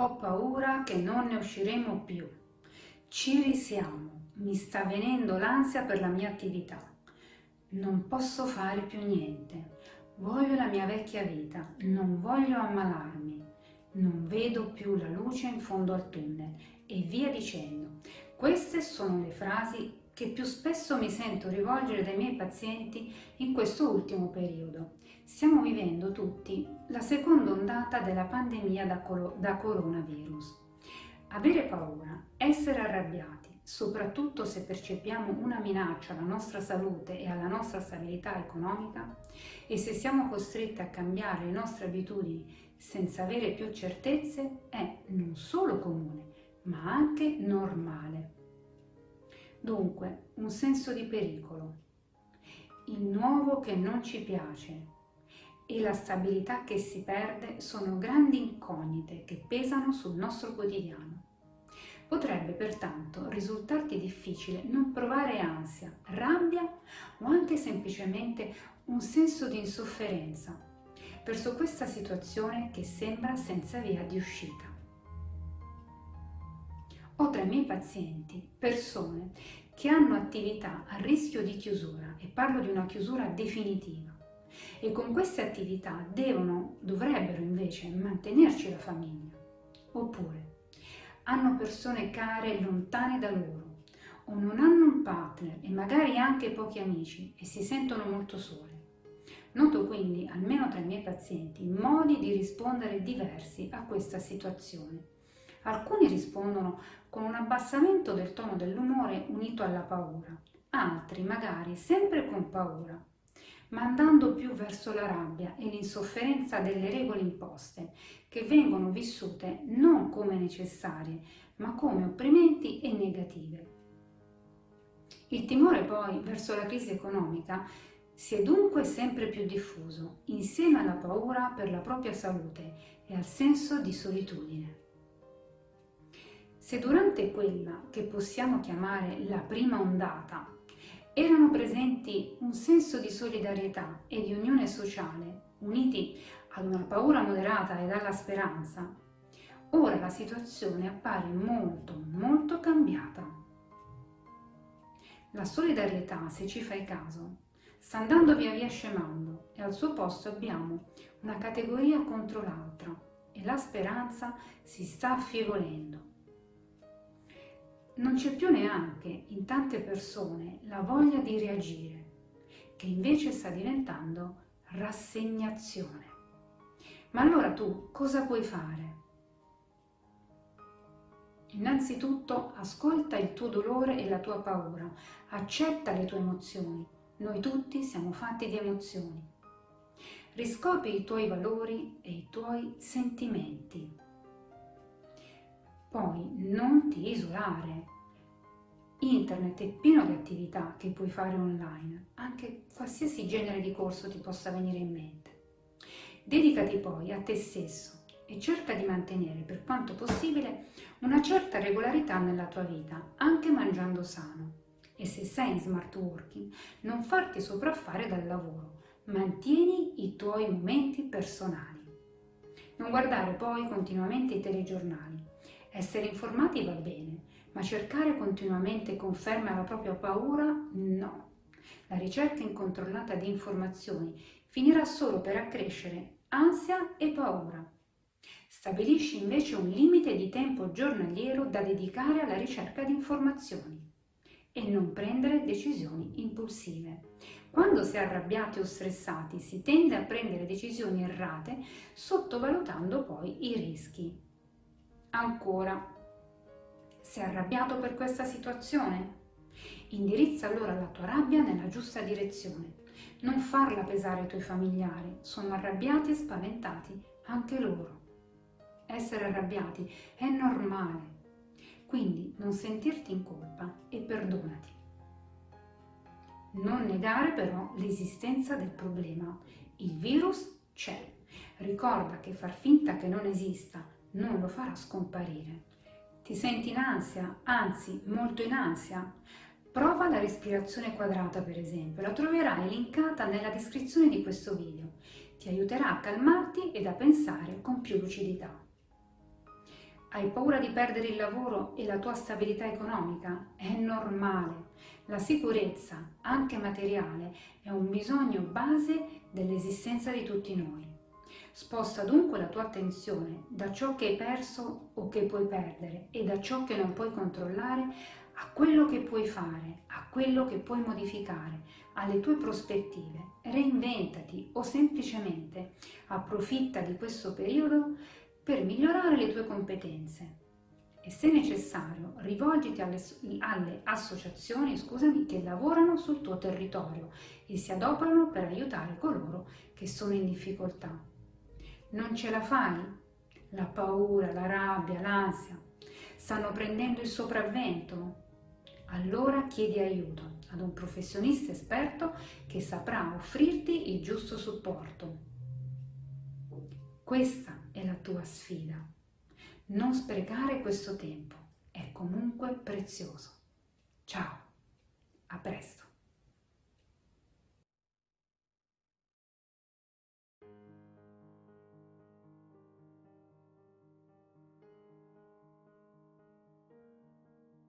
Ho paura che non ne usciremo più. Ci risiamo. Mi sta venendo l'ansia per la mia attività. Non posso fare più niente. Voglio la mia vecchia vita. Non voglio ammalarmi. Non vedo più la luce in fondo al tunnel. E via dicendo. Queste sono le frasi che più spesso mi sento rivolgere dai miei pazienti in questo ultimo periodo. Stiamo vivendo tutti la seconda ondata della pandemia da coronavirus. Avere paura, essere arrabbiati, soprattutto se percepiamo una minaccia alla nostra salute e alla nostra stabilità economica, e se siamo costretti a cambiare le nostre abitudini senza avere più certezze, è non solo comune, ma anche normale. Dunque, un senso di pericolo, il nuovo che non ci piace e la stabilità che si perde sono grandi incognite che pesano sul nostro quotidiano. Potrebbe pertanto risultarti difficile non provare ansia, rabbia o anche semplicemente un senso di insofferenza verso questa situazione che sembra senza via di uscita. Ho tra i miei pazienti persone che hanno attività a rischio di chiusura, e parlo di una chiusura definitiva, e con queste attività dovrebbero invece mantenerci la famiglia, oppure hanno persone care lontane da loro, o non hanno un partner e magari anche pochi amici e si sentono molto sole. Noto quindi, almeno tra i miei pazienti, modi di rispondere diversi a questa situazione. Alcuni rispondono con un abbassamento del tono dell'umore unito alla paura, altri magari sempre con paura, ma andando più verso la rabbia e l'insofferenza delle regole imposte, che vengono vissute non come necessarie, ma come opprimenti e negative. Il timore poi verso la crisi economica si è dunque sempre più diffuso, insieme alla paura per la propria salute e al senso di solitudine. Se durante quella che possiamo chiamare la prima ondata erano presenti un senso di solidarietà e di unione sociale, uniti ad una paura moderata ed alla speranza, ora la situazione appare molto cambiata. La solidarietà, se ci fai caso, sta andando via via scemando e al suo posto abbiamo una categoria contro l'altra e la speranza si sta affievolendo. Non c'è più neanche in tante persone la voglia di reagire, che invece sta diventando rassegnazione. Ma allora tu cosa puoi fare? Innanzitutto ascolta il tuo dolore e la tua paura, accetta le tue emozioni. Noi tutti siamo fatti di emozioni. Riscopri i tuoi valori e i tuoi sentimenti. Poi non ti isolare. Internet è pieno di attività che puoi fare online, anche qualsiasi genere di corso ti possa venire in mente. Dedicati poi a te stesso e cerca di mantenere per quanto possibile una certa regolarità nella tua vita, anche mangiando sano. E se sei in smart working, non farti sopraffare dal lavoro, mantieni i tuoi momenti personali. Non guardare poi continuamente i telegiornali. Essere informati va bene, ma cercare continuamente conferme alla propria paura, no. La ricerca incontrollata di informazioni finirà solo per accrescere ansia e paura. Stabilisci invece un limite di tempo giornaliero da dedicare alla ricerca di informazioni e non prendere decisioni impulsive. Quando si è arrabbiati o stressati si tende a prendere decisioni errate, sottovalutando poi i rischi. Ancora, sei arrabbiato per questa situazione? Indirizza allora la tua rabbia nella giusta direzione. Non farla pesare ai tuoi familiari, sono arrabbiati e spaventati anche loro. Essere arrabbiati è normale, quindi non sentirti in colpa e perdonati. Non negare però l'esistenza del problema. Il virus c'è. Ricorda che far finta che non esista non lo farà scomparire. Ti senti in ansia, anzi molto in ansia? Prova la respirazione quadrata, per esempio, la troverai linkata nella descrizione di questo video. Ti aiuterà a calmarti ed a pensare con più lucidità. Hai paura di perdere il lavoro e la tua stabilità economica? È normale. La sicurezza, anche materiale, è un bisogno base dell'esistenza di tutti noi. Sposta dunque la tua attenzione da ciò che hai perso o che puoi perdere e da ciò che non puoi controllare a quello che puoi fare, a quello che puoi modificare, alle tue prospettive. Reinventati o semplicemente approfitta di questo periodo per migliorare le tue competenze e, se necessario, rivolgiti alle associazioni, che lavorano sul tuo territorio e si adoperano per aiutare coloro che sono in difficoltà. Non ce la fai? La paura, la rabbia, l'ansia stanno prendendo il sopravvento? Allora chiedi aiuto ad un professionista esperto che saprà offrirti il giusto supporto. Questa è la tua sfida. Non sprecare questo tempo, è comunque prezioso. Ciao, a presto.